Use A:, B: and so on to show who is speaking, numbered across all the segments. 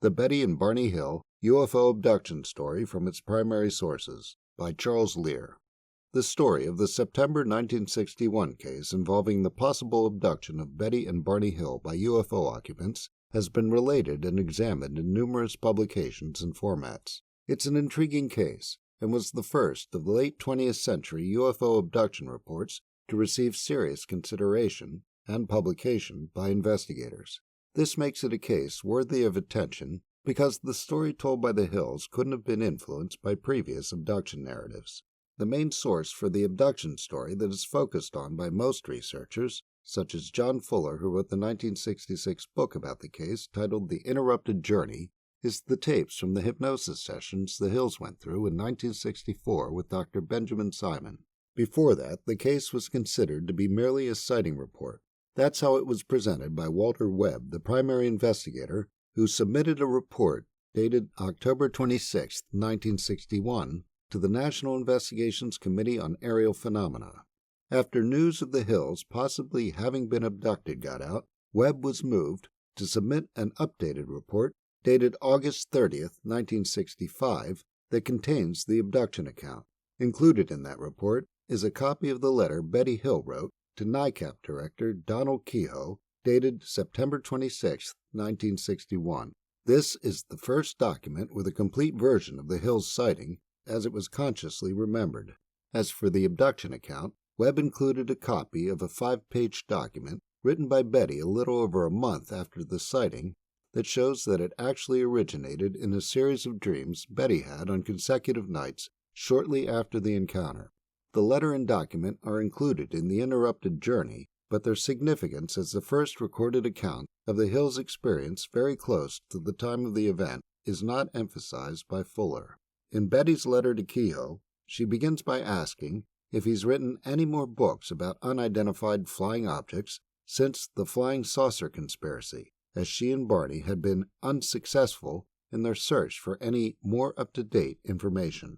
A: The Betty and Barney Hill UFO Abduction Story from its Primary Sources by Charles Lear. The story of the September 1961 case involving the possible abduction of Betty and Barney Hill by UFO occupants has been related and examined in numerous publications and formats. It's an intriguing case and was the first of the late 20th century UFO abduction reports to receive serious consideration and publication by investigators. This makes it a case worthy of attention because the story told by the Hills couldn't have been influenced by previous abduction narratives. The main source for the abduction story that is focused on by most researchers, such as John Fuller, who wrote the 1966 book about the case titled The Interrupted Journey, is the tapes from the hypnosis sessions the Hills went through in 1964 with Dr. Benjamin Simon. Before that, the case was considered to be merely a sighting report. That's how it was presented by Walter Webb, the primary investigator, who submitted a report dated October 26, 1961, to the National Investigations Committee on Aerial Phenomena. After news of the Hills possibly having been abducted got out, Webb was moved to submit an updated report dated August 30, 1965, that contains the abduction account. Included in that report is a copy of the letter Betty Hill wrote to NICAP Director Donald Keyhoe, dated September 26, 1961. This is the first document with a complete version of the Hills sighting as it was consciously remembered. As for the abduction account, Webb included a copy of a 5-page document written by Betty a little over a month after the sighting that shows that it actually originated in a series of dreams Betty had on consecutive nights shortly after the encounter. The letter and document are included in The Interrupted Journey, but their significance as the first recorded account of the Hills' experience very close to the time of the event is not emphasized by Fuller. In Betty's letter to Keyhoe, she begins by asking if he's written any more books about unidentified flying objects since the flying saucer conspiracy, as she and Barney had been unsuccessful in their search for any more up-to-date information.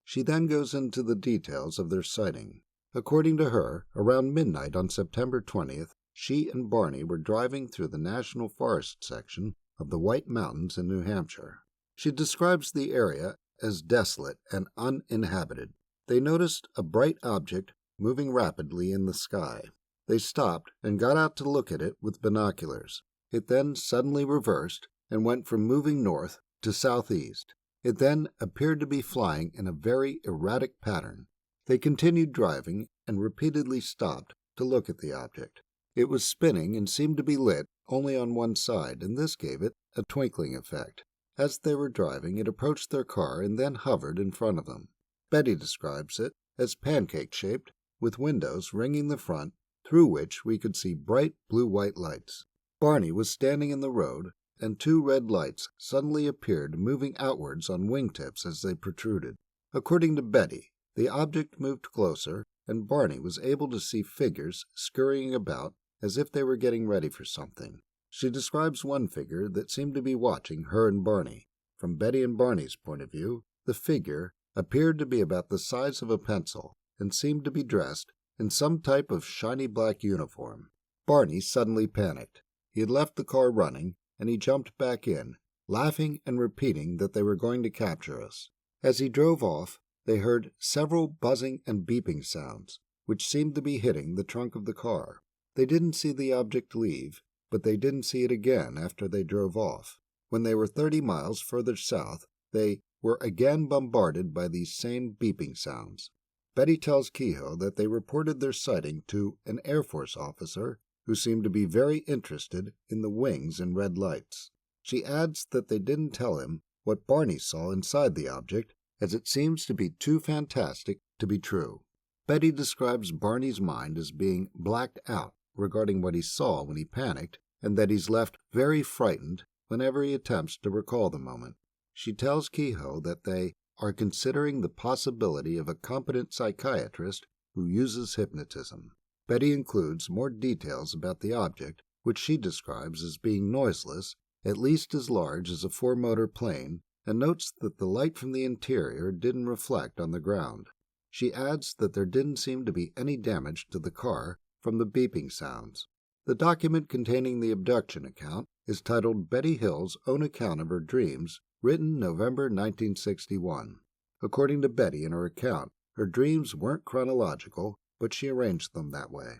A: She then goes into the details of their sighting. According to her, around midnight on September 20th, she and Barney were driving through the National Forest section of the White Mountains in New Hampshire. She describes the area as desolate and uninhabited. They noticed a bright object moving rapidly in the sky. They stopped and got out to look at it with binoculars. It then suddenly reversed and went from moving north to southeast. It then appeared to be flying in a very erratic pattern. They continued driving and repeatedly stopped to look at the object. It was spinning and seemed to be lit only on one side, and this gave it a twinkling effect. As they were driving, it approached their car and then hovered in front of them. Betty describes it as pancake-shaped, with windows ringing the front, through which we could see bright blue-white lights. Barney was standing in the road, and 2 red lights suddenly appeared moving outwards on wingtips as they protruded. According to Betty, the object moved closer, and Barney was able to see figures scurrying about as if they were getting ready for something. She describes one figure that seemed to be watching her and Barney. From Betty and Barney's point of view, the figure appeared to be about the size of a pencil and seemed to be dressed in some type of shiny black uniform. Barney suddenly panicked. He had left the car running, and he jumped back in, laughing and repeating that they were going to capture us. As he drove off, they heard several buzzing and beeping sounds, which seemed to be hitting the trunk of the car. They didn't see the object leave, but they didn't see it again after they drove off. When they were 30 miles further south, they were again bombarded by these same beeping sounds. Betty tells Keyhoe that they reported their sighting to an Air Force officer who seemed to be very interested in the wings and red lights. She adds that they didn't tell him what Barney saw inside the object, as it seems to be too fantastic to be true. Betty describes Barney's mind as being blacked out regarding what he saw when he panicked, and that he's left very frightened whenever he attempts to recall the moment. She tells Keyhoe that they are considering the possibility of a competent psychiatrist who uses hypnotism. Betty includes more details about the object, which she describes as being noiseless, at least as large as a 4-motor plane, and notes that the light from the interior didn't reflect on the ground. She adds that there didn't seem to be any damage to the car from the beeping sounds. The document containing the abduction account is titled Betty Hill's Own Account of Her Dreams, written November 1961. According to Betty in her account, her dreams weren't chronological, but she arranged them that way.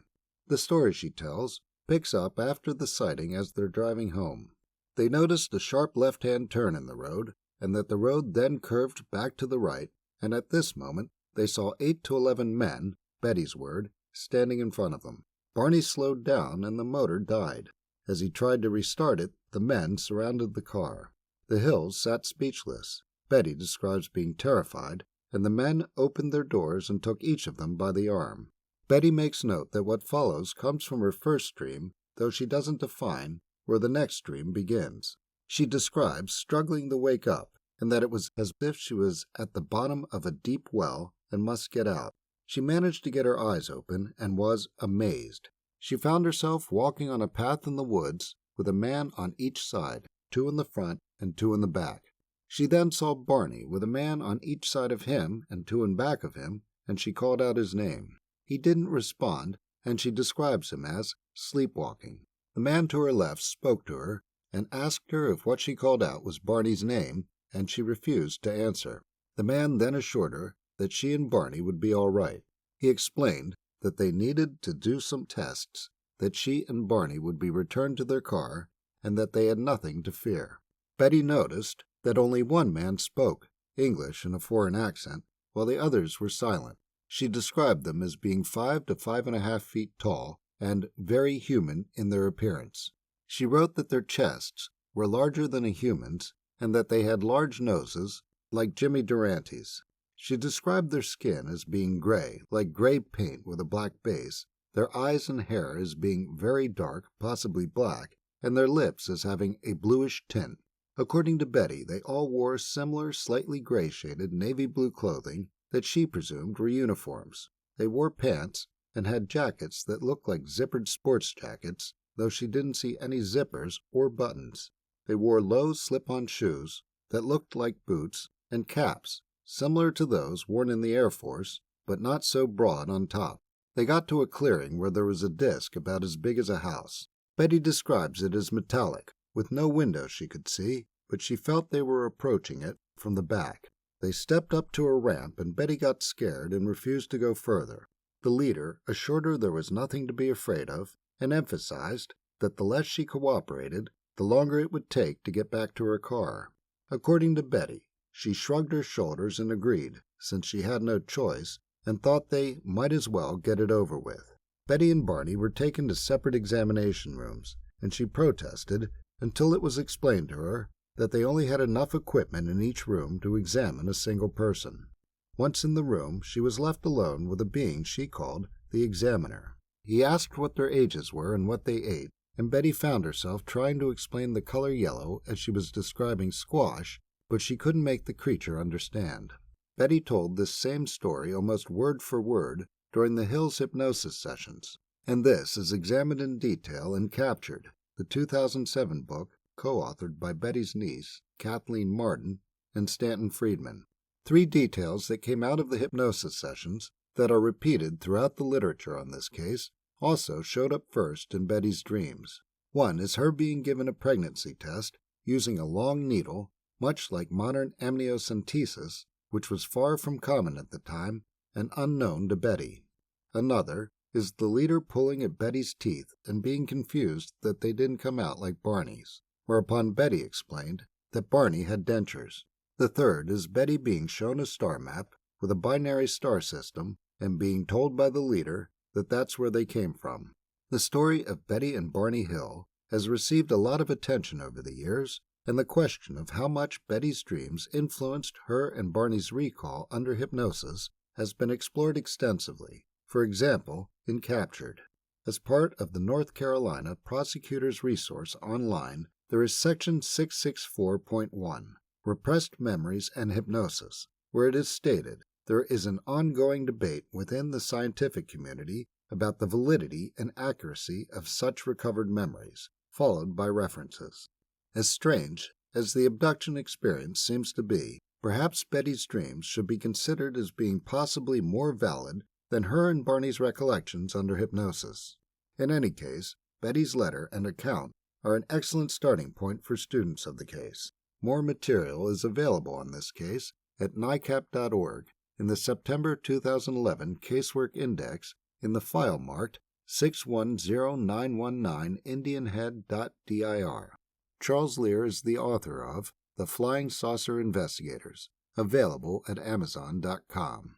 A: The story she tells picks up after the sighting as they're driving home. They noticed a sharp left-hand turn in the road, and that the road then curved back to the right, and at this moment they saw 8 to 11 men, Betty's word, standing in front of them. Barney slowed down and the motor died. As he tried to restart it, the men surrounded the car. The Hills sat speechless. Betty describes being terrified, and the men opened their doors and took each of them by the arm. Betty makes note that what follows comes from her first dream, though she doesn't define where the next dream begins. She describes struggling to wake up, and that it was as if she was at the bottom of a deep well and must get out. She managed to get her eyes open and was amazed. She found herself walking on a path in the woods with a man on each side, 2 in the front and 2 in the back. She then saw Barney with a man on each side of him and 2 in back of him, and she called out his name. He didn't respond, and she describes him as sleepwalking. The man to her left spoke to her and asked her if what she called out was Barney's name, and she refused to answer. The man then assured her that she and Barney would be all right. He explained that they needed to do some tests, that she and Barney would be returned to their car, and that they had nothing to fear. Betty noticed that only one man spoke, English in a foreign accent, while the others were silent. She described them as being 5 to 5.5 feet tall and very human in their appearance. She wrote that their chests were larger than a human's and that they had large noses, like Jimmy Durante's. She described their skin as being gray, like gray paint with a black base, their eyes and hair as being very dark, possibly black, and their lips as having a bluish tint. According to Betty, they all wore similar, slightly gray-shaded navy blue clothing that she presumed were uniforms. They wore pants and had jackets that looked like zippered sports jackets, though she didn't see any zippers or buttons. They wore low slip-on shoes that looked like boots and caps, similar to those worn in the Air Force, but not so broad on top. They got to a clearing where there was a disc about as big as a house. Betty describes it as metallic, with no windows she could see, but she felt they were approaching it from the back. They stepped up to a ramp, and Betty got scared and refused to go further. The leader assured her there was nothing to be afraid of, and emphasized that the less she cooperated, the longer it would take to get back to her car. According to Betty, she shrugged her shoulders and agreed, since she had no choice, and thought they might as well get it over with. Betty and Barney were taken to separate examination rooms, and she protested until it was explained to her that they only had enough equipment in each room to examine a single person. Once in the room, she was left alone with a being she called the examiner. He asked what their ages were and what they ate, and Betty found herself trying to explain the color yellow as she was describing squash, but she couldn't make the creature understand. Betty told this same story almost word for word during the Hills hypnosis sessions, and this is examined in detail in Captured, the 2007 book co-authored by Betty's niece, Kathleen Martin, and Stanton Friedman. 3 details that came out of the hypnosis sessions that are repeated throughout the literature on this case also showed up first in Betty's dreams. One is her being given a pregnancy test using a long needle, much like modern amniocentesis, which was far from common at the time and unknown to Betty. Another is the leader pulling at Betty's teeth and being confused that they didn't come out like Barney's, whereupon Betty explained that Barney had dentures. The third is Betty being shown a star map with a binary star system and being told by the leader that that's where they came from. The story of Betty and Barney Hill has received a lot of attention over the years, and the question of how much Betty's dreams influenced her and Barney's recall under hypnosis has been explored extensively, for example, in Captured. As part of the North Carolina Prosecutors Resource Online, there is Section 664.1, Repressed Memories and Hypnosis, where it is stated there is an ongoing debate within the scientific community about the validity and accuracy of such recovered memories, followed by references. As strange as the abduction experience seems to be, perhaps Betty's dreams should be considered as being possibly more valid than her and Barney's recollections under hypnosis. In any case, Betty's letter and account are an excellent starting point for students of the case. More material is available on this case at NICAP.org in the September 2011 Casework Index in the file marked 610919 indianhead.dir. Charles Lear is the author of The Flying Saucer Investigators, available at Amazon.com.